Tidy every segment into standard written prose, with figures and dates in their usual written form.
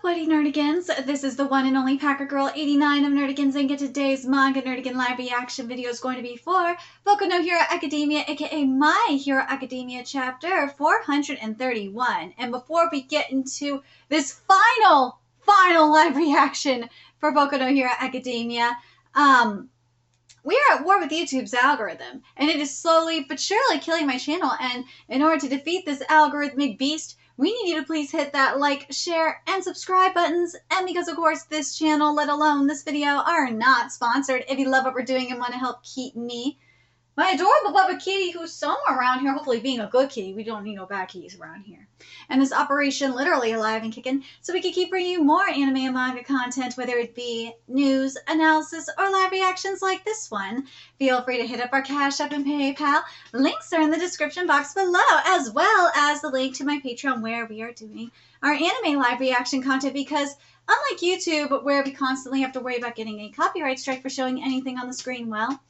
Buddy Nerdigans? This is the one and only Packer Girl 89 of Nerdigans, and today's Manga Nerdigan live reaction video is going to be for Boku no Hero Academia, aka My Hero Academia chapter 431. And before we get into this final live reaction for Boku no Hero Academia, we are at war with YouTube's algorithm, and it is slowly but surely killing my channel. And in order to defeat this algorithmic beast, we need you to please hit that like, share, and subscribe buttons. And because, of course, this channel, let alone this video, are not sponsored, if you love what we're doing and want to help keep me, my adorable Bubba Kitty, who's somewhere around here, hopefully being a good kitty. We don't need no bad kitties around here. And this operation literally alive and kicking, so we can keep bringing you more anime and manga content, whether it be news, analysis, or live reactions like this one. Feel free to hit up our Cash App and PayPal. Links are in the description box below, as well as the link to my Patreon, where we are doing our anime live reaction content, because unlike YouTube, where we constantly have to worry about getting a copyright strike for showing anything on the screen, well,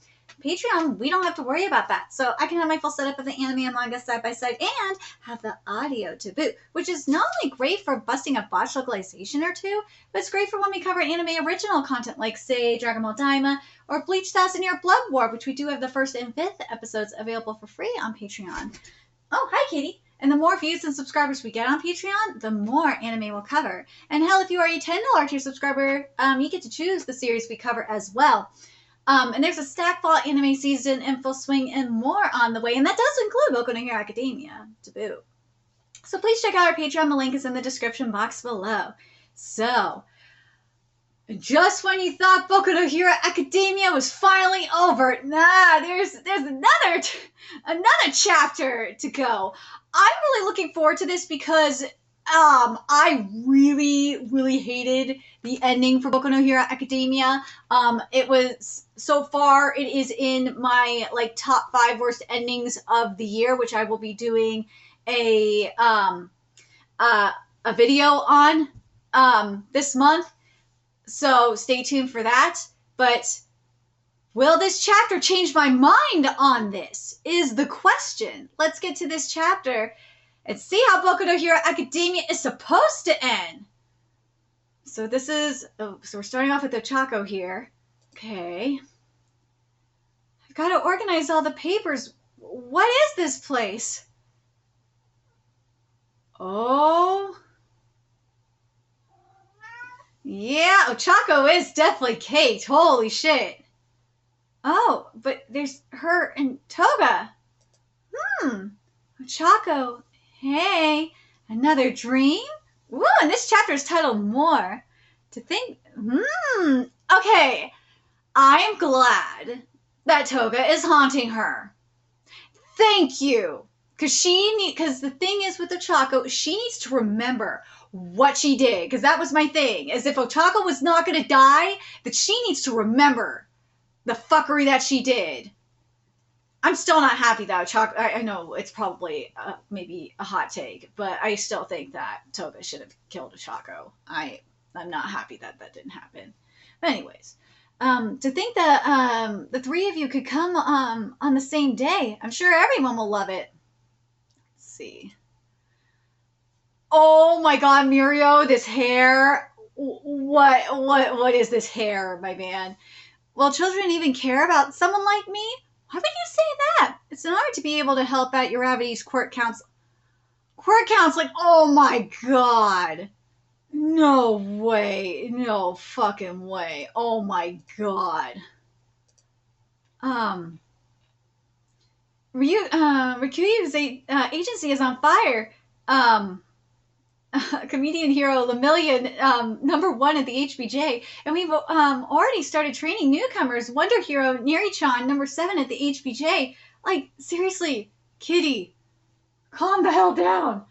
Patreon, we don't have to worry about that. So I can have my full setup of the anime and manga side by side and have the audio to boot, which is not only great for busting a botch localization or two, but it's great for when we cover anime original content like, say, Dragon Ball Daima or Bleach 1000-Year Blood War, which we do have the 1st and 5th episodes available for free on Patreon. Oh, hi, Katie. And the more views and subscribers we get on Patreon, the more anime we'll cover. And hell, if you are a $10 tier subscriber, you get to choose the series we cover as well. And there's a stack fall anime season in full swing and more on the way, and that does include Boku no Hero Academia to boot. So please check out our Patreon. The link is in the description box below. So, just when you thought Boku no Hero Academia was finally over, nah, there's another chapter to go. I'm really looking forward to this because I really hated the ending for Boku no Hero Academia. It was, so far, it is in my, top 5 worst endings of the year, which I will be doing a video on, this month. So stay tuned for that. But will this chapter change my mind on this, is the question. Let's get to this chapter and see how Boku no Hero Academia is supposed to end. So this is, so we're starting off with the Chaco here. Okay. I've got to organize all the papers. What is this place? Oh. Yeah, Ochako is definitely caked. Holy shit. Oh, but there's her and Toga. Ochako. Hey, another dream? Ooh, and this chapter is titled More. To think, okay. I am glad that Toga is haunting her. Thank you. Because the thing is with Ochako, she needs to remember what she did. Because that was my thing. As if Ochako was not going to die, that she needs to remember the fuckery that she did. I'm still not happy that I know it's probably maybe a hot take, but I still think that Toga should have killed Ochako. I'm not happy that that didn't happen. But anyways, to think that the 3 of you could come on the same day, I'm sure everyone will love it. Let's see. Oh my God, Mirio, this hair. What is this hair, my man? Will children even care about someone like me? Why would you say that? It's an honor to be able to help out Urabi's court counsel. Court counseling? Oh my God. No way. No fucking way. Oh my God. Ryukyu's agency is on fire. Comedian hero Lemillion, #1 at the HBJ, and we've already started training newcomers. Wonder hero Neri-chan, #7 at the HBJ. Like, seriously, Kitty, calm the hell down.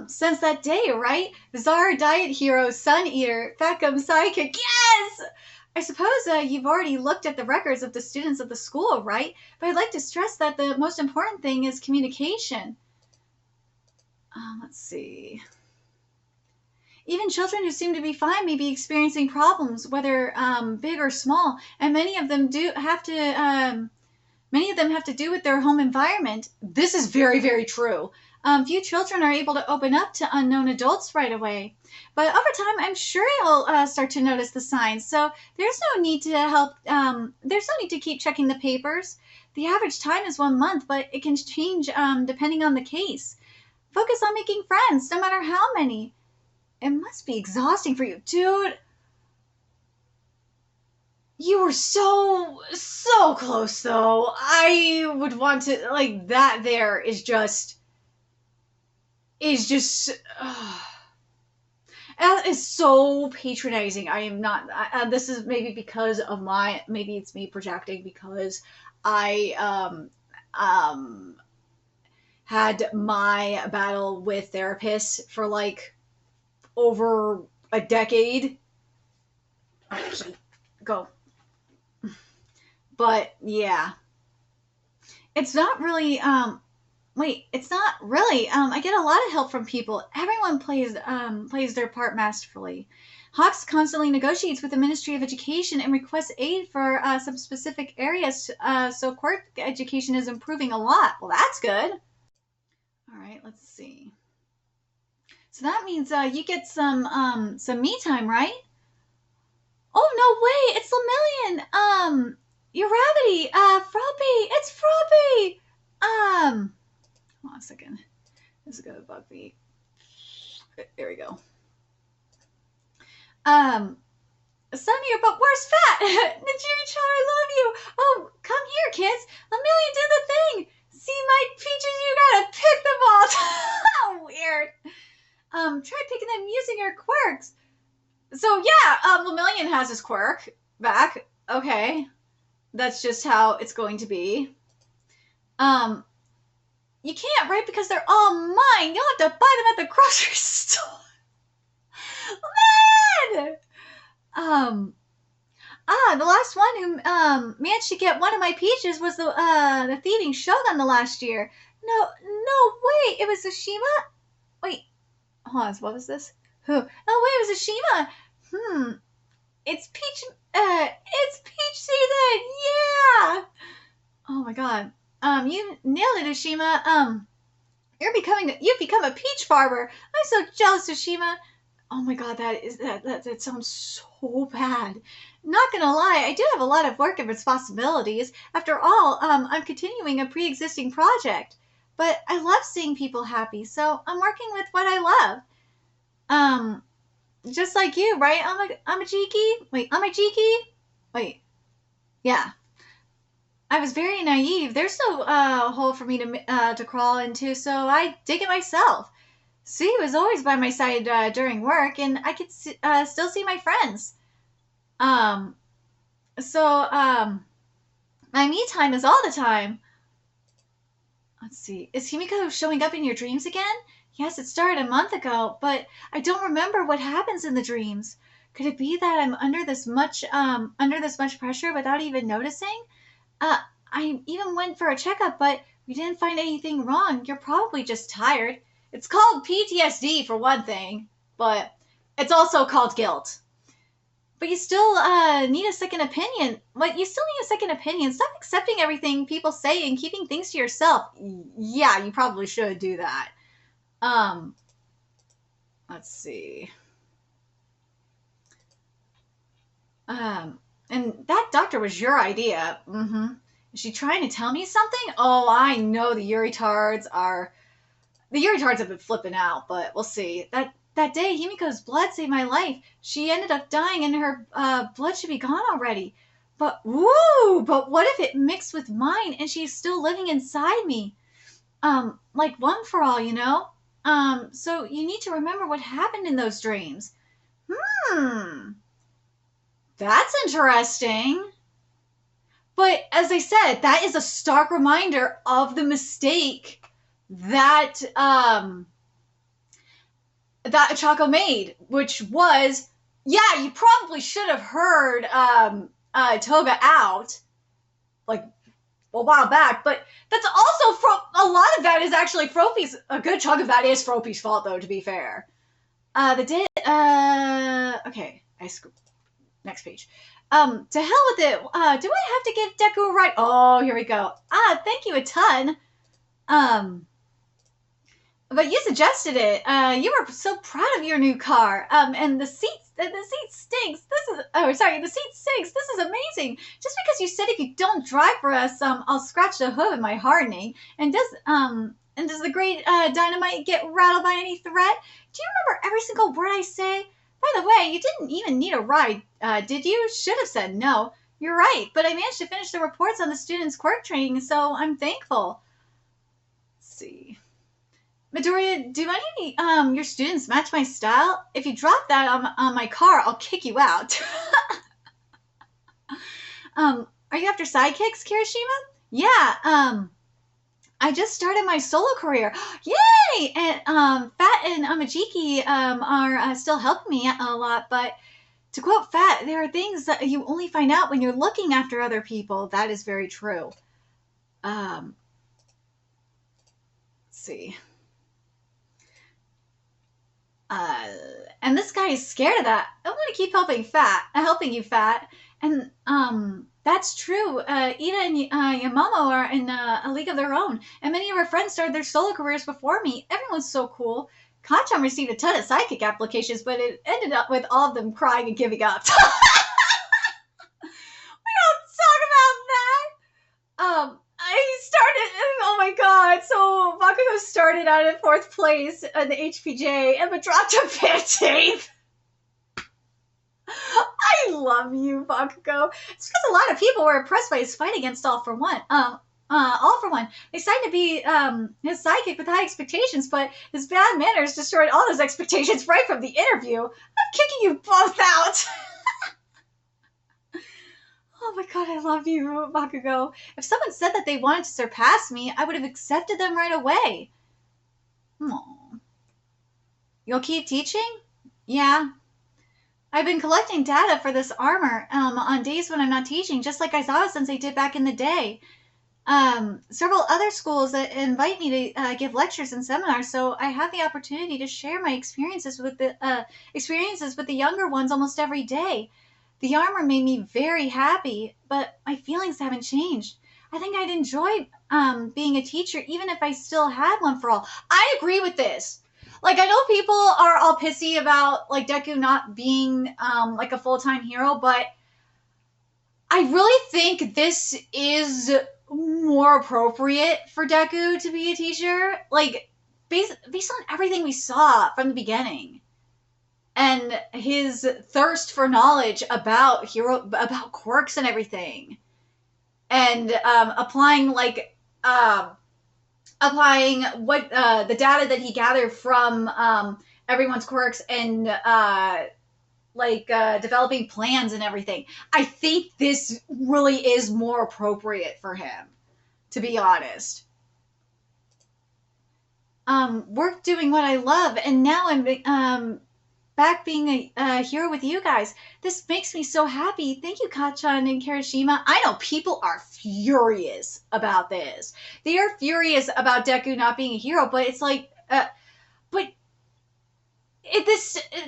Since that day, right? Bizarre diet hero, Sun Eater, Facum Psychic. Yes! I suppose you've already looked at the records of the students of the school, right? But I'd like to stress that the most important thing is communication. Let's see. Even children who seem to be fine may be experiencing problems, whether big or small, and many of them have to do with their home environment. This is very, very true. Few children are able to open up to unknown adults right away. But over time, I'm sure you'll start to notice the signs. So there's no need to help. There's no need to keep checking the papers. The average time is 1 month, but it can change depending on the case. Focus on making friends, no matter how many. It must be exhausting for you, dude. You were so close, though. I would want to, like, that there is just, that is so patronizing. I am not, this is maybe because of maybe it's me projecting because I, had my battle with therapists for, like, over a decade. Okay, go. But yeah, it's not really. It's not really. I get a lot of help from people. Everyone plays their part masterfully. Hawks constantly negotiates with the Ministry of Education and requests aid for some specific areas. So quirk education is improving a lot. Well, that's good. All right, let's see. So that means you get some me time, right? Oh no way! It's Lemillion. Uravity, Froppy, it's Froppy! Hold on a second. This is gonna bug me. There we go. Sunnier, but where's Fat? Najiri-chan, I love you! Oh, come here, kids! Lemillion did the thing! See my peaches, you gotta pick them all! How weird! Try picking them using your quirks. So yeah, Lemillion has his quirk back. Okay. That's just how it's going to be. You can't, right? Because they're all mine. You'll have to buy them at the grocery store. Man! The last one who managed to get one of my peaches was the thieving shogun the last year. No way, it was Oshima? Wait, hold on, what was this? Who? Oh wait, it was Oshima. It's peach season! Yeah! Oh my god. You nailed it, Oshima. You've become a peach farmer. I'm so jealous, Oshima. Oh my god, that sounds so bad. Not gonna lie, I do have a lot of work and responsibilities. After all, I'm continuing a pre-existing project. But I love seeing people happy, so I'm working with what I love. Just like you, right? I'm a Jiki? Wait, I'm a Jiki? Wait. Yeah. I was very naive. There's no hole for me to crawl into, so I dig it myself. Sue was always by my side during work, and I could still see my friends. My me time is all the time. Let's see. Is Himiko showing up in your dreams again? Yes, it started a month ago, but I don't remember what happens in the dreams. Could it be that I'm under this much pressure without even noticing? I even went for a checkup, but we didn't find anything wrong. You're probably just tired. It's called PTSD for one thing, but it's also called guilt. But you still need a second opinion. You still need a second opinion. Stop accepting everything people say and keeping things to yourself. Yeah, you probably should do that. Let's see. And that doctor was your idea. Mm-hmm. Is she trying to tell me something? Oh, I know the Uritards have been flipping out, but we'll see. That day, Himiko's blood saved my life. She ended up dying and her blood should be gone already. But what if it mixed with mine and she's still living inside me? Like one for all, you know? So you need to remember what happened in those dreams. That's interesting. But as I said, that is a stark reminder of the mistake that Chaco made, which was, yeah, you probably should have heard Toga out, like, a while back, but that's also a lot of that is actually a good chunk of that is Froppy's fault, though, to be fair. Okay, next page. To hell with it. Do I have to give Deku a ride? Oh, here we go. Thank you a ton. But you suggested it. You were so proud of your new car. And the seat stinks. The seat stinks. This is amazing. Just because you said if you don't drive for us, I'll scratch the hood with my hardening. And does the great dynamite get rattled by any threat? Do you remember every single word I say? By the way, you didn't even need a ride, did you? Should have said no. You're right, but I managed to finish the reports on the students' quirk training, so I'm thankful. Let's see. Midoriya, do any your students match my style? If you drop that on my car, I'll kick you out. Are you after sidekicks, Kirishima? Yeah, I just started my solo career. Yay! And Fat and Amajiki are still helping me a lot, but to quote Fat, there are things that you only find out when you're looking after other people. That is very true. Let's see. And this guy is scared of that. I want to keep helping you, Fat. And that's true. Ida and Yamamo are in a league of their own, and many of our friends started their solo careers before me. Everyone's so cool. Kanchan received a ton of sidekick applications, but it ended up with all of them crying and giving up. We don't talk about that. I started. Oh my god! So Bakugo started out in 4th place in the HPJ, and but dropped to 15th. I love you, Bakugo. It's because a lot of people were impressed by his fight against All For One. All For One. They decided to be his sidekick with high expectations, but his bad manners destroyed all those expectations right from the interview. I'm kicking you both out. Oh my god, I love you, Bakugo. If someone said that they wanted to surpass me, I would have accepted them right away. Aww. You'll keep teaching? Yeah. I've been collecting data for this armor on days when I'm not teaching, just like Aizawa-sensei did back in the day. Several other schools invite me to give lectures and seminars, so I have the opportunity to share my experiences with the younger ones almost every day. The armor made me very happy, but my feelings haven't changed. I think I'd enjoy being a teacher even if I still had one for all. I agree with this. Like, I know people are all pissy about, like, Deku not being, like, a full-time hero, but I really think this is more appropriate for Deku to be a teacher. Like, based on everything we saw from the beginning. And his thirst for knowledge about quirks and everything. And, applying what the data that he gathered from everyone's quirks and developing plans and everything. I think this really is more appropriate for him, to be honest. Work doing what I love, and now I'm back being a hero with you guys. This makes me so happy. Thank you, Kanchan and Kirishima. I know people are furious about this. They are furious about Deku not being a hero, but it's like,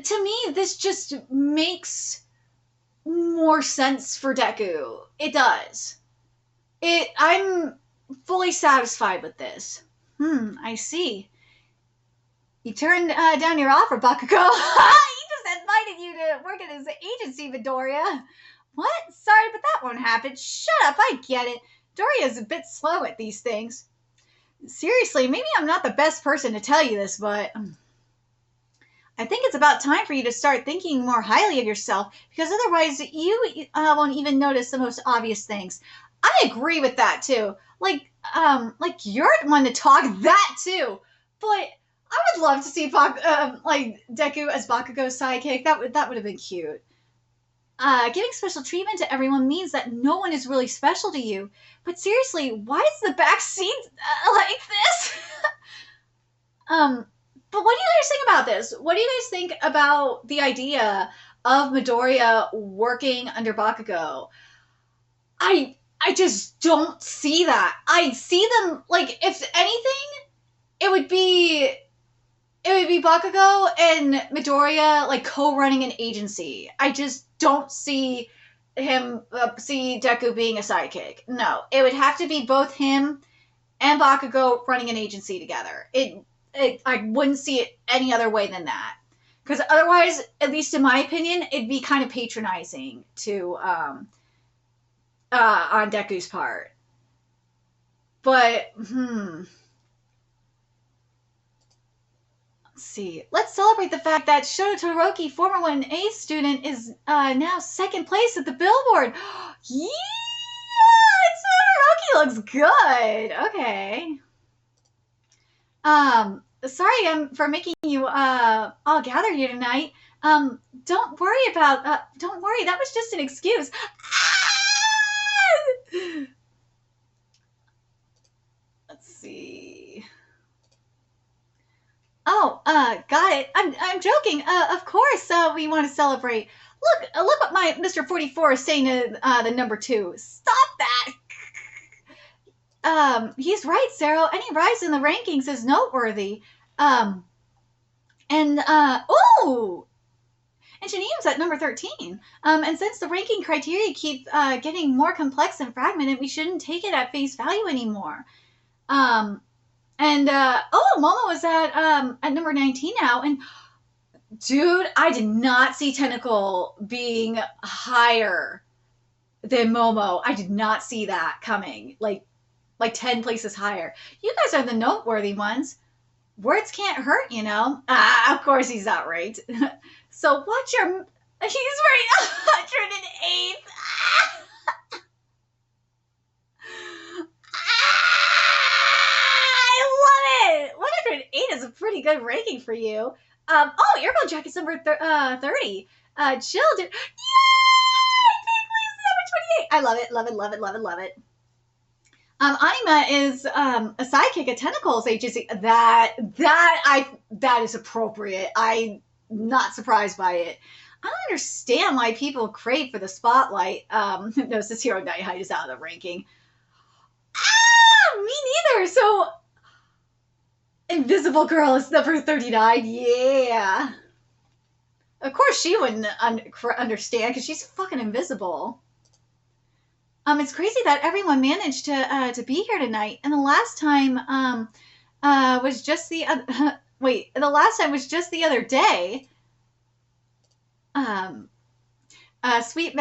to me, this just makes more sense for Deku. It does. I'm fully satisfied with this. I see. You turned down your offer, Bakugo. He just invited you to work at his agency, Midoriya. What? Sorry, but that won't happen. Shut up, I get it. Midoriya's a bit slow at these things. Seriously, maybe I'm not the best person to tell you this, but I think it's about time for you to start thinking more highly of yourself, because otherwise you won't even notice the most obvious things. I agree with that, too. Like you're the one to talk that, too. But I would love to see Deku as Bakugo's sidekick. That would have been cute. Giving special treatment to everyone means that no one is really special to you. But seriously, why is the back seat like this? But what do you guys think about this? What do you guys think about the idea of Midoriya working under Bakugo? I just don't see that. I see them, like, if anything, it would be Bakugo and Midoriya, like, co-running an agency. I just don't see Deku being a sidekick. No, it would have to be both him and Bakugo running an agency together. I wouldn't see it any other way than that. Because otherwise, at least in my opinion, it'd be kind of patronizing to on Deku's part. But let's see. Let's celebrate the fact that Shoto Todoroki, former 1A student, is now second place at the Billboard. Yeah, Todoroki looks good. Okay. Sorry for making you all gather here tonight. Don't worry, that was just an excuse. Let's see. Oh, got it. I'm joking. Of course, we want to celebrate. Look what my Mr. 44 is saying to the number 2. Stop that. He's right, Sarah. Any rise in the rankings is noteworthy. And Shaniem's at number 13. And since the ranking criteria keep getting more complex and fragmented, we shouldn't take it at face value anymore. Momo was at number 19 now, and dude, I did not see Tentacle being higher than Momo. I did not see that coming. Like 10 places higher. You guys are the noteworthy ones. Words can't hurt, you know. Of course he's not right. So what's your... He's right, 108th. I love it. 108 is a pretty good ranking for you. Earphone Jacket's number 30. Chill, dude. Yay! Number 28. I love it, love it, love it, love it, love it. Anima is a sidekick at Tentacles agency. That is appropriate. I'm not surprised by it. I don't understand why people crave for the spotlight. No, since Hero Night Height is out of the ranking. Me neither. So, Invisible Girl is number 39. Yeah. Of course she wouldn't understand because she's fucking invisible. It's crazy that everyone managed to be here tonight, and the last time was just the the last time was just the other day. Sweet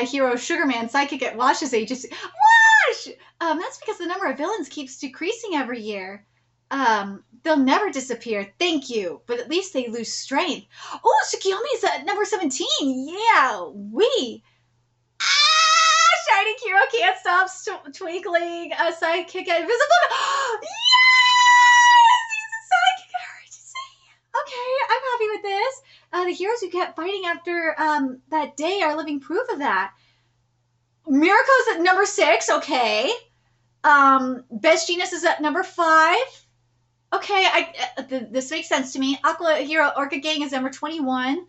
hero Sugarman sidekick at Wash's agency. Wash! That's because the number of villains keeps decreasing every year. They'll never disappear, thank you, but at least they lose strength. Oh, Tsukiyomi's at number 17. Yeah, Shining Hero can't stop twinkling. A sidekick at Invisible. Yes! He's a sidekick at her agency. Okay, I'm happy with this. The heroes who kept fighting after that day are living proof of that. Mirko's at number 6. Okay. Best Genius is at number 5. Okay, this makes sense to me. Aqua Hero Orca Gang is number 21.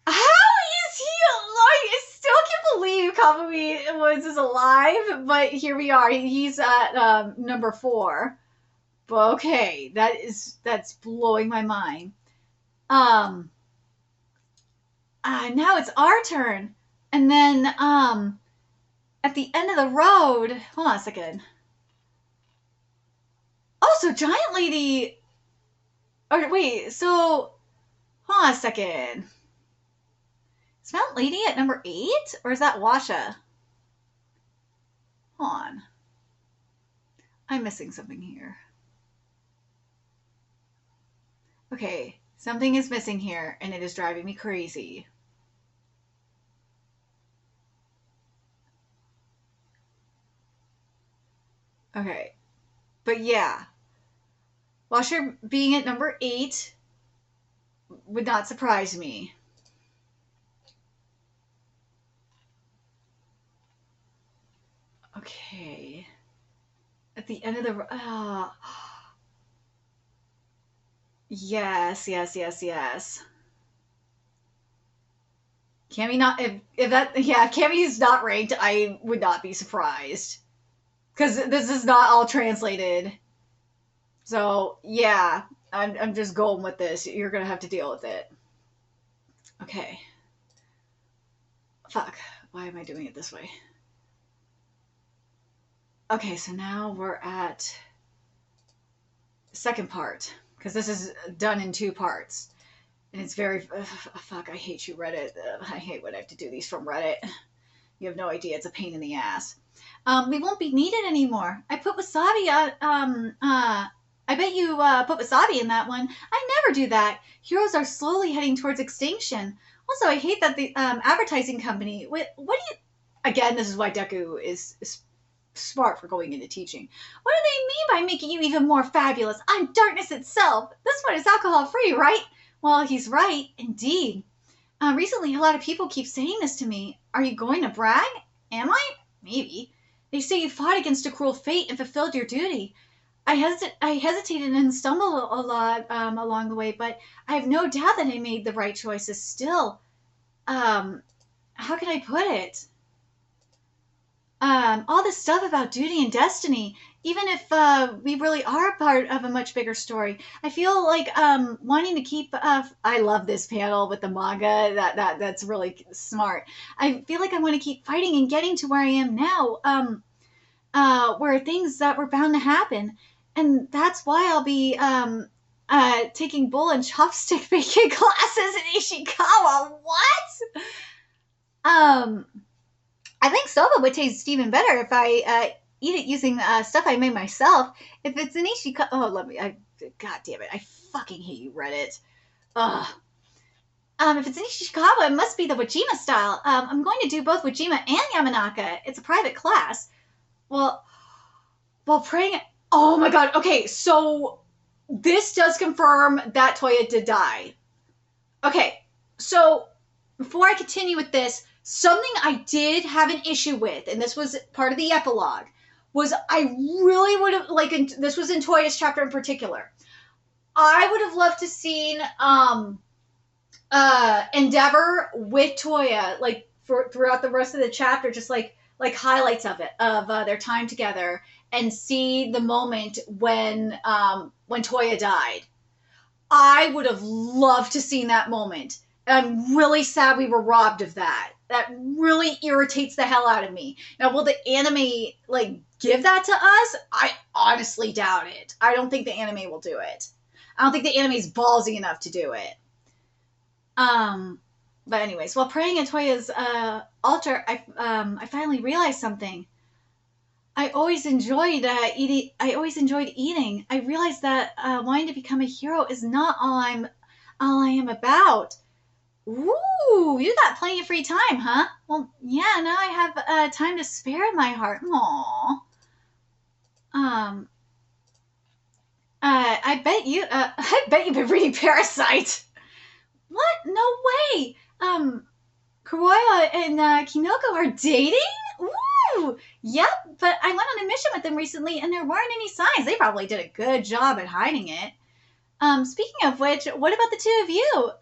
How is he alive? I still can't believe Kamui Woods is alive, but here we are. He's at number 4. But okay, that's blowing my mind. Now it's our turn. And then at the end of the road, hold on a second. Oh, so Giant Lady. Or wait, so hold on a second. Is Mount Lady at number 8? Or is that Washa? Hold on. I'm missing something here. Okay, something is missing here, and it is driving me crazy. Okay, but yeah. Washer being at number 8 would not surprise me. Okay. At the end of the... Yes. Cammy not... If Cammy's not ranked, I would not be surprised. Because this is not all translated. So, yeah. I'm just going with this. You're going to have to deal with it. Okay. Fuck. Why am I doing it this way? Okay, so now we're at second part, because this is done in 2 parts. And it's very, fuck, I hate you, Reddit. I hate when I have to do these from Reddit. You have no idea, it's a pain in the ass. We won't be needed anymore. I put wasabi I bet you put wasabi in that one. I never do that. Heroes are slowly heading towards extinction. Also, I hate that the advertising company, what do you, again, this is why Deku is smart for going into teaching. What do they mean by making you even more fabulous? I'm darkness itself. This one is alcohol free, right? Well, he's right, indeed. Recently, a lot of people keep saying this to me. Are you going to brag? Am I? Maybe. They say you fought against a cruel fate and fulfilled your duty. I hesitated and stumbled a lot along the way, but I have no doubt that I made the right choices still. How can I put it? All this stuff about duty and destiny, even if we really are part of a much bigger story, I feel like wanting to keep. I love this panel with the manga. That's really smart. I feel like I want to keep fighting and getting to where I am now. Where things that were bound to happen, and that's why I'll be taking bowl and chopstick making classes in Ishikawa. What? I think soba would taste even better if I eat it using stuff I made myself. If it's an Ishikawa... Oh, God damn it. I fucking hate you, Reddit. Ugh. If it's an Ishikawa, it must be the Wajima style. I'm going to do both Wajima and Yamanaka. It's a private class. Well, while praying... Oh my god. Okay, so this does confirm that Toya did die. Okay, so before I continue with this, something I did have an issue with, and this was part of the epilogue, was I really would have, like, this was in Toya's chapter in particular, I would have loved to seen Endeavor with Toya, like, throughout the rest of the chapter, just like highlights of it, of their time together, and see the moment when Toya died. I would have loved to seen that moment. I'm really sad we were robbed of that. That really irritates the hell out of me. Now, will the anime, like, give that to us? I honestly doubt it. I don't think the anime will do it. I don't think the anime's ballsy enough to do it. But anyways, while praying at Toya's altar, I finally realized something. I always enjoyed eating. I always enjoyed eating. I realized that wanting to become a hero is not all I am about. Ooh, you got plenty of free time, huh? Well, yeah, now I have time to spare in my heart. Aww. I bet you've been reading Parasite. What? No way. Kuroya and Kinoko are dating? Ooh, yep, but I went on a mission with them recently and there weren't any signs. They probably did a good job at hiding it. Speaking of which, what about the two of you?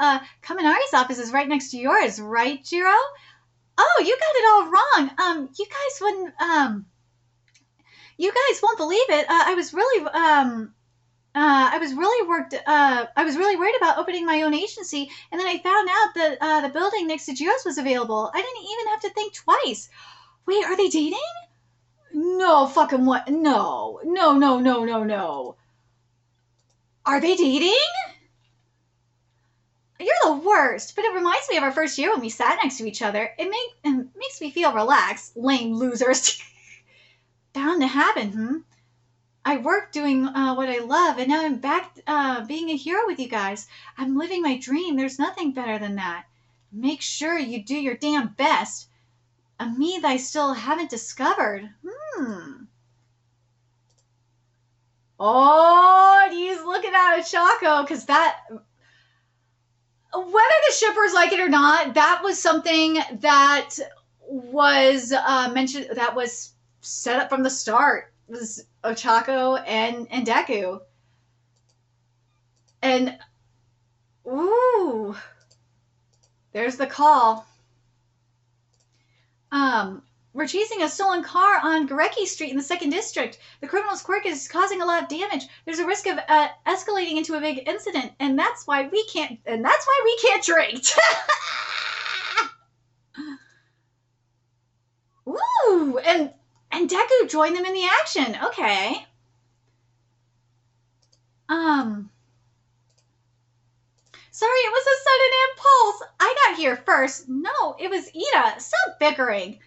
Kaminari's office is right next to yours, right, Jiro? Oh, you got it all wrong. You guys won't believe it. I was really worried about opening my own agency, and then I found out that the building next to Jiro's was available. I didn't even have to think twice. Wait, are they dating? No fucking what? No. Are they dating? You're the worst, but it reminds me of our first year when we sat next to each other. It makes me feel relaxed. Lame losers. Bound to happen, I work doing what I love, and now I'm back being a hero with you guys. I'm living my dream. There's nothing better than that. Make sure you do your damn best. A me that I still haven't discovered. Oh, he's looking at Chaco, because that... Whether the shippers like it or not, that was something that was mentioned, that was set up from the start. It was Ochako and Deku. And, ooh, there's the call. We're chasing a stolen car on Gareki Street in the 2nd District. The criminal's quirk is causing a lot of damage. There's a risk of escalating into a big incident, and that's why we can't drink. Ooh, and Deku joined them in the action. Okay. Sorry, it was a sudden impulse. I got here first. No, it was Ida. Stop bickering.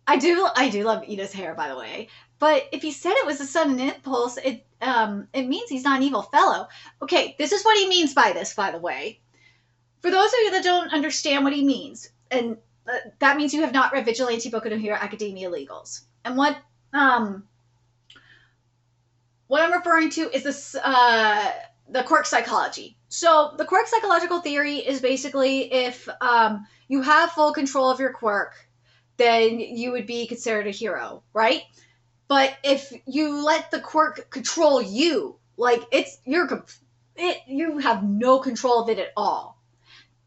I do love Ida's hair, by the way. But if he said it was a sudden impulse, it means he's not an evil fellow. Okay, this is what he means by this, by the way. For those of you that don't understand what he means, and that means you have not read Vigilante Boku no Hero Academia Legals. And what I'm referring to is this the quirk psychology. So the quirk psychological theory is basically if you have full control of your quirk, then you would be considered a hero, right? But if you let the quirk control you, like you have no control of it at all,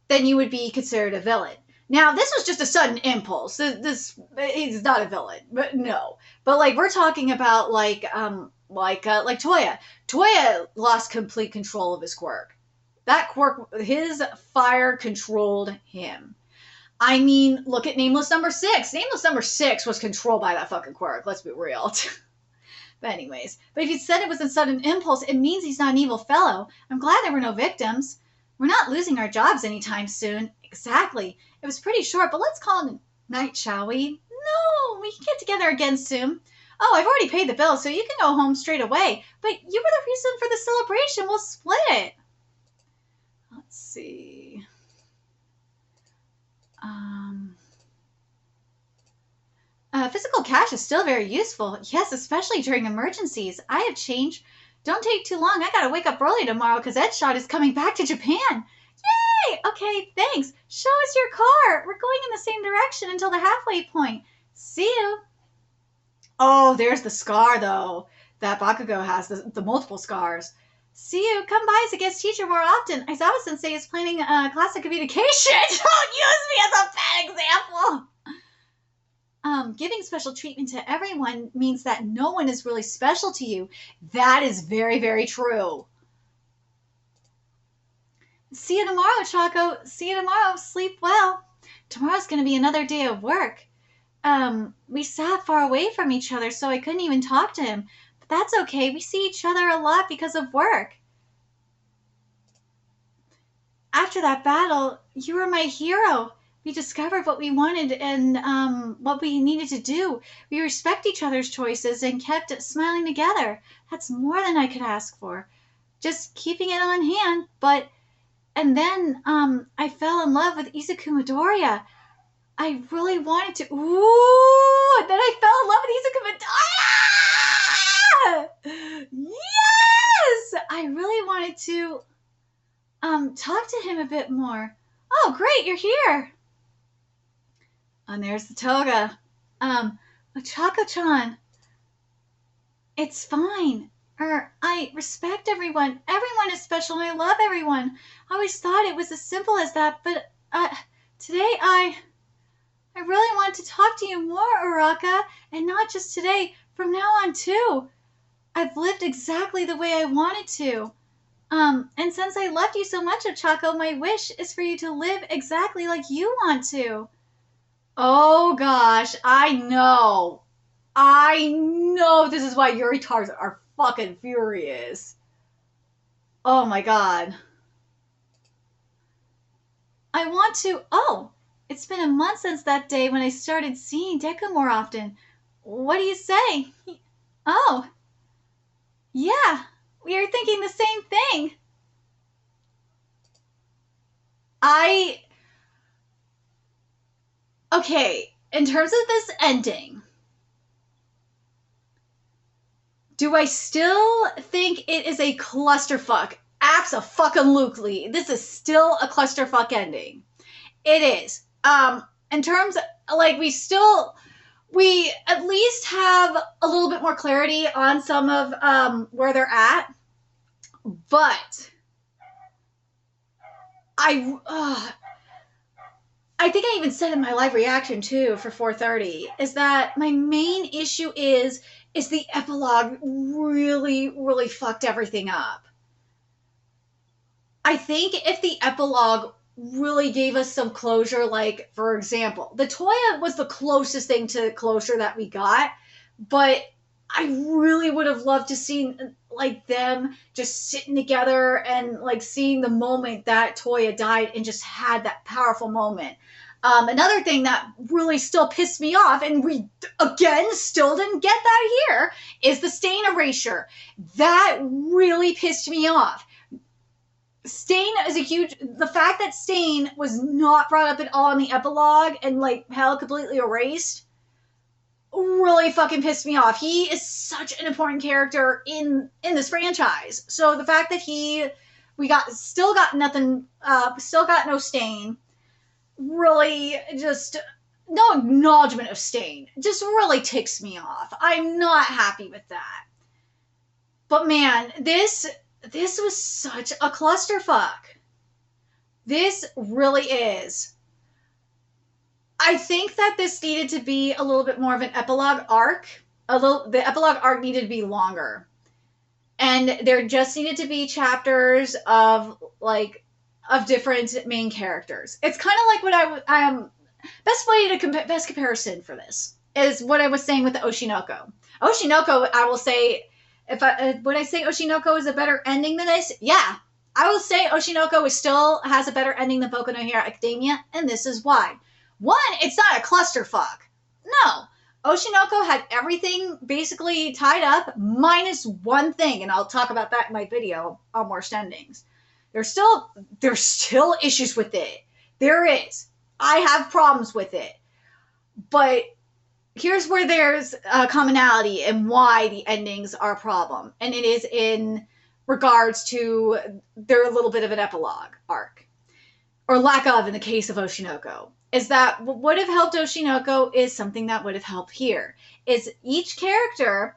then you would be considered a villain. Now, this was just a sudden impulse. He's not a villain, but no. But like we're talking about like Toya. Toya lost complete control of his quirk. That quirk, his fire controlled him. I mean, look at Nameless Number 6. Nameless Number 6 was controlled by that fucking quirk. Let's be real. But anyways, but if you said it was a sudden impulse, it means he's not an evil fellow. I'm glad there were no victims. We're not losing our jobs anytime soon. Exactly. It was pretty short, but let's call it night, shall we? No, we can get together again soon. Oh, I've already paid the bill, so you can go home straight away. But you were the reason for the celebration. We'll split it. Let's see. Physical cash is still very useful. Yes, especially during emergencies. I have changed. Don't take too long. I gotta wake up early tomorrow because Edshot is coming back to Japan. Yay! Okay, thanks. Show us your car. We're going in the same direction until the halfway point. See you. Oh, there's the scar, though, that Bakugo has, the multiple scars. See you. Come by as a guest teacher more often. Aizawa-sensei is planning a class of communication. Don't use me as a bad example. Giving special treatment to everyone means that no one is really special to you. That is very, very true. See you tomorrow, Choco. See you tomorrow. Sleep well. Tomorrow's going to be another day of work. We sat far away from each other, so I couldn't even talk to him. But that's okay. We see each other a lot because of work. After that battle, you were my hero. We discovered what we wanted and what we needed to do. We respect each other's choices and kept smiling together. That's more than I could ask for. Just keeping it on hand, and then I fell in love with Izuku Midoriya. I really wanted to. Ooh! And then I fell in love with Izuku Midoriya! Yes! I really wanted to talk to him a bit more. Oh, great, you're here. And there's the toga. Ochako-chan. It's fine. I respect everyone. Everyone is special and I love everyone. I always thought it was as simple as that, but today I really want to talk to you more, Uraraka, and not just today, from now on too. I've lived exactly the way I wanted to. And since I loved you so much, Ochako, my wish is for you to live exactly like you want to. Oh gosh, I know this is why Yuritards are fucking furious. Oh my god. I want to. Oh, it's been a month since that day when I started seeing Deku more often. What do you say? Oh, yeah, we are thinking the same thing. Okay, in terms of this ending, do I still think it is a clusterfuck? Abso-fucking-lutely. This is still a clusterfuck ending. It is. In terms of, like, we at least have a little bit more clarity on some of where they're at. But I think I even said in my live reaction too for 4:30 is that my main issue is the epilogue really, really fucked everything up. I think if the epilogue really gave us some closure, like, for example, the Toya was the closest thing to closure that we got, but I really would have loved to see like them just sitting together and like seeing the moment that Toya died and just had that powerful moment. Another thing that really still pissed me off, and we again still didn't get that here, is the stain erasure. That really pissed me off. Stain is a huge. The fact that Stain was not brought up at all in the epilogue and like hell completely erased really fucking pissed me off. He is such an important character in this franchise. So the fact that still got no Stain. Really just no acknowledgement of Stain just really ticks me off. I'm not happy with that. But man, this was such a clusterfuck. This really is. I think that this needed to be a little bit more of an epilogue arc. The epilogue arc needed to be longer. And there just needed to be chapters of different main characters. It's kind of like what best comparison for this is what I was saying with the Oshinoko. Oshinoko, I will say, would I say Oshinoko is a better ending than this? Yeah, I will say Oshinoko still has a better ending than Boku no Hero Academia, and this is why. One, it's not a clusterfuck. No, Oshinoko had everything basically tied up minus one thing, and I'll talk about that in my video on worst endings. There's still issues with it. There is. I have problems with it. But here's where there's a commonality and why the endings are a problem. And it is in regards to they're a little bit of an epilogue arc. Or lack of in the case of Oshinoko. Is that what would have helped Oshinoko is something that would have helped here. Is each character,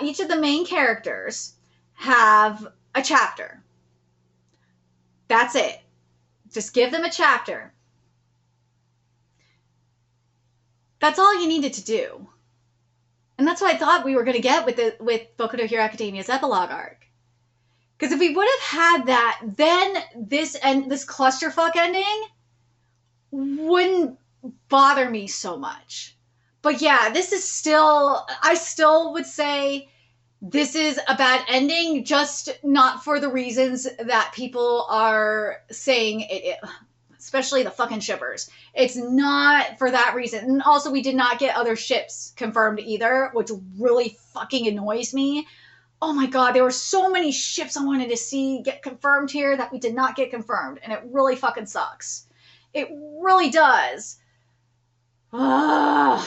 each of the main characters have a chapter. That's it. Just give them a chapter. That's all you needed to do. And that's what I thought we were going to get with Boku no Hero Academia's epilogue arc. Because if we would have had that, then this clusterfuck ending wouldn't bother me so much. But yeah, this is still, I still would say this is a bad ending, just not for the reasons that people are saying it, especially the fucking shippers. It's not for that reason. And also, we did not get other ships confirmed either, which really fucking annoys me. Oh my god, there were so many ships I wanted to see get confirmed here that we did not get confirmed, and it really fucking sucks. It really does. Ugh.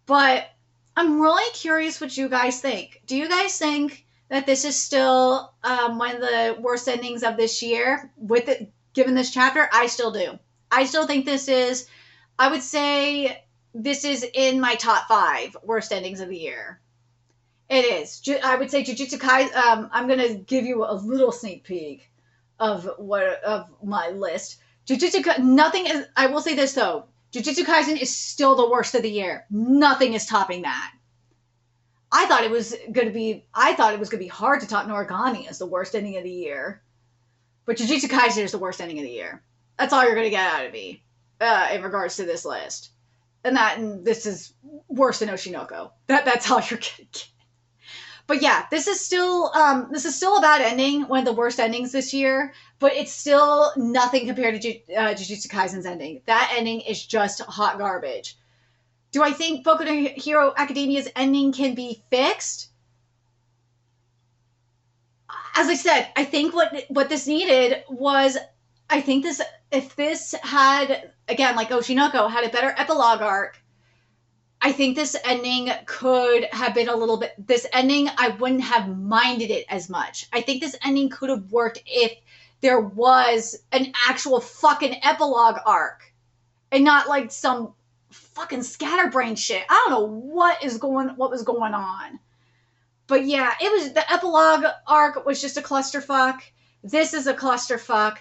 But I'm really curious what you guys think. Do you guys think that this is still one of the worst endings of this year? Given this chapter, I still do. I still think this is, I would say this is in my top 5 worst endings of the year. It is. I would say Jujutsu Kaisen, I'm going to give you a little sneak peek of my list. Jujutsu Kaisen, nothing is, I will say this though, Jujutsu Kaisen is still the worst of the year. Nothing is topping that. I thought it was going to be hard to top Noragami as the worst ending of the year. But Jujutsu Kaisen is the worst ending of the year. That's all you're going to get out of me in regards to this list. And this is worse than Oshinoko. That's all you're going to get. But yeah, this is still a bad ending, one of the worst endings this year, but it's still nothing compared to Jujutsu Kaisen's ending. That ending is just hot garbage. Do I think Boku no Hero Academia's ending can be fixed? As I said, I think what this needed was, I think if this had, again, like Oshinoko, had a better epilogue arc, I think this ending could have been a little bit, this ending, I wouldn't have minded it as much. I think this ending could have worked if there was an actual fucking epilogue arc and not like some fucking scatterbrain shit. I don't know what was going on. But yeah, the epilogue arc was just a clusterfuck. This is a clusterfuck.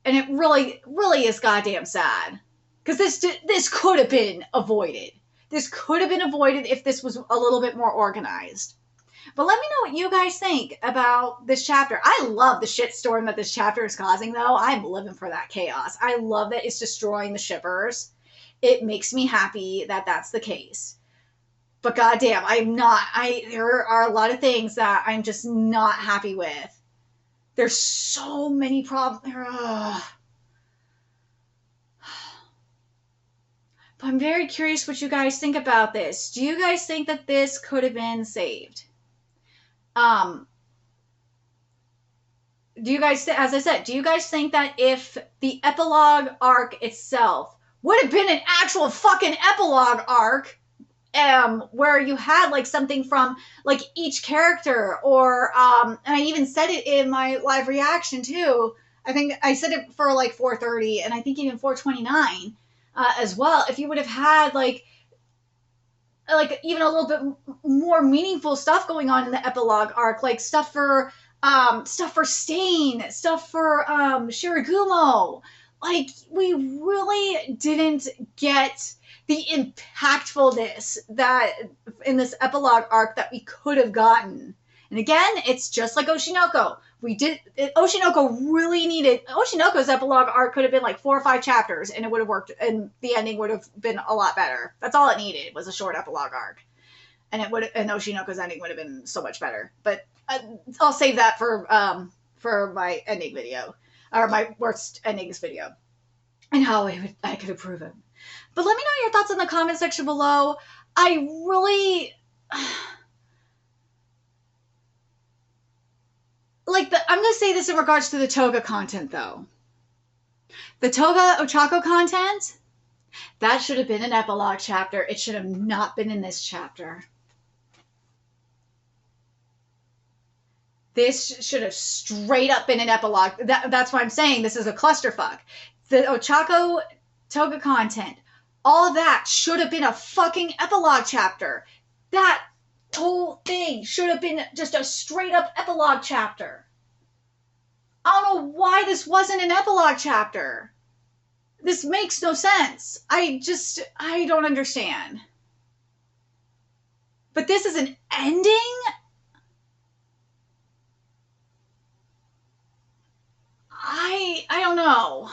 And it really, really is goddamn sad. Because this could have been avoided. This could have been avoided if this was a little bit more organized. But let me know what you guys think about this chapter. I love the shitstorm that this chapter is causing, though. I'm living for that chaos. I love that it's destroying the shippers. It makes me happy that that's the case. But goddamn, there are a lot of things that I'm just not happy with. There's so many problems. But I'm very curious what you guys think about this. Do you guys think that this could have been saved? Do you guys, as I said, do you guys think that if the epilogue arc itself would have been an actual fucking epilogue arc, where you had like something from like each character, or and I even said it in my live reaction too. I think I said it for like 430, and I think even 429 as well. If you would have had like even a little bit more meaningful stuff going on in the epilogue arc, like stuff for Stain, stuff for Shiragumo. Like, we really didn't get the impactfulness that in this epilogue arc that we could have gotten. And again, it's just like Oshinoko. Oshinoko's epilogue arc could have been like 4 or 5 chapters, and it would have worked, and the ending would have been a lot better. That's all it needed, was a short epilogue arc. And Oshinoko's ending would have been so much better. But I'll save that for my ending video, or my worst endings video, and how I could improve it. But let me know your thoughts in the comment section below. I really I'm going to say this in regards to the Toga content, though. The Toga Ochako content, that should have been an epilogue chapter. It should have not been in this chapter. This should have straight up been an epilogue. That's why I'm saying this is a clusterfuck. The Ochako Toga content, all of that should have been a fucking epilogue chapter. That whole thing should have been just a straight up epilogue chapter. I don't know why this wasn't an epilogue chapter. This makes no sense. I don't understand. But this is an ending? I don't know.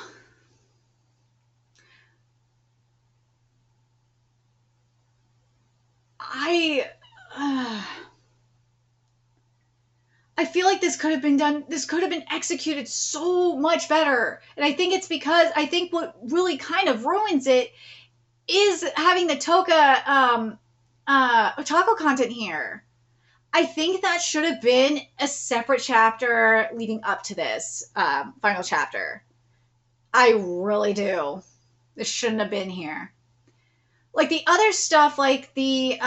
I feel like this could have been done, this could have been executed so much better. And I think it's because, I think what really kind of ruins it is having the Toga Ochako content here. I think that should have been a separate chapter leading up to this final chapter. I really do. This shouldn't have been here. Like the other stuff, like the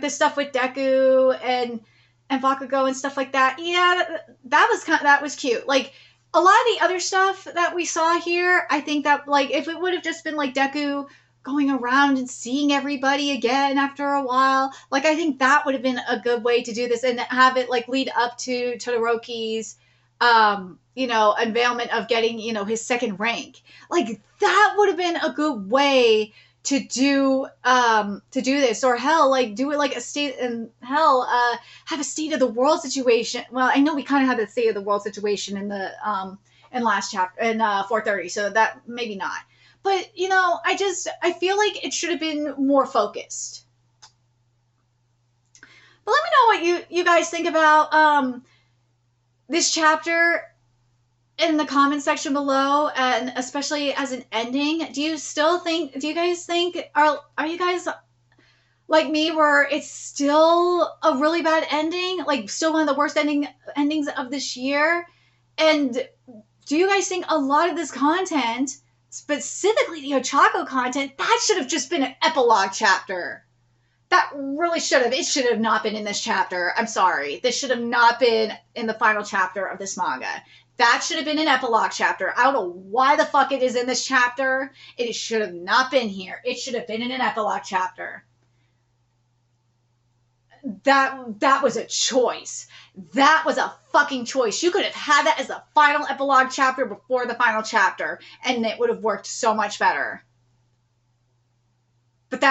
stuff with Deku and Bakugo and stuff like that. Yeah, that was cute. Like a lot of the other stuff that we saw here, I think that like if it would have just been like Deku going around and seeing everybody again after a while, like I think that would have been a good way to do this, and have it like lead up to Todoroki's unveilment of getting, his second rank. Like that would have been a good way to do this, or hell, like do it like a state, and hell, have a state of the world situation. Well, I know we kind of had the state of the world situation in the in last chapter in 430, so that maybe not. But I feel like it should have been more focused. But let me know what you guys think about this chapter in the comment section below, and especially as an ending. Do you guys think, are you guys like me, where it's still a really bad ending, like still one of the worst endings of this year? And do you guys think a lot of this content, specifically the Ochako content, that should have just been an epilogue chapter? That really should have. It should have not been in this chapter. I'm sorry. This should have not been in the final chapter of this manga. That should have been an epilogue chapter. I don't know why the fuck it is in this chapter. It should have not been here. It should have been in an epilogue chapter. That was a choice. That was a fucking choice. You could have had that as the final epilogue chapter before the final chapter, and it would have worked so much better. But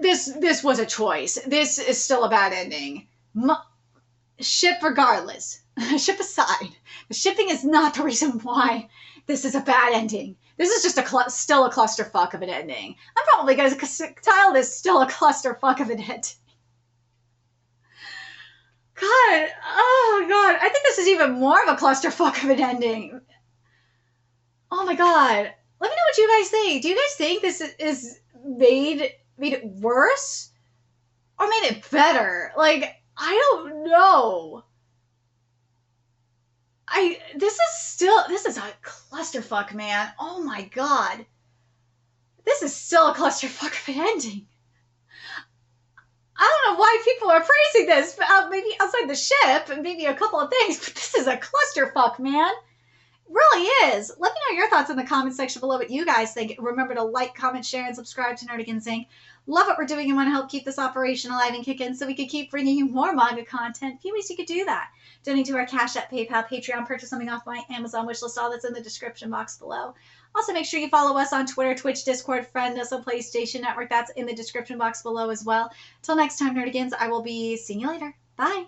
this was a choice. This is still a bad ending. Ship regardless. Ship aside. The shipping is not the reason why this is a bad ending. This is just still a clusterfuck of an ending. I'm probably going to tile this still a clusterfuck of an ending. God, oh God, I think this is even more of a clusterfuck of an ending. Oh my God. Let me know what you guys think. Do you guys think this is made it worse? Or made it better? Like, I don't know. This is a clusterfuck, man. Oh my God. This is still a clusterfuck of an ending. I don't know why people are praising this. Maybe outside the ship and maybe a couple of things, but this is a clusterfuck, man. It really is. Let me know your thoughts in the comment section below what you guys think. Remember to like, comment, share, and subscribe to Nerdigans Inc. Love what we're doing and want to help keep this operation alive and kicking so we can keep bringing you more manga content. A few ways you could do that. Donate to our Cash App, PayPal, Patreon, purchase something off my Amazon wishlist, all that's in the description box below. Also, make sure you follow us on Twitter, Twitch, Discord, friend us on PlayStation Network. That's in the description box below as well. Till next time, Nerdigans, I will be seeing you later. Bye.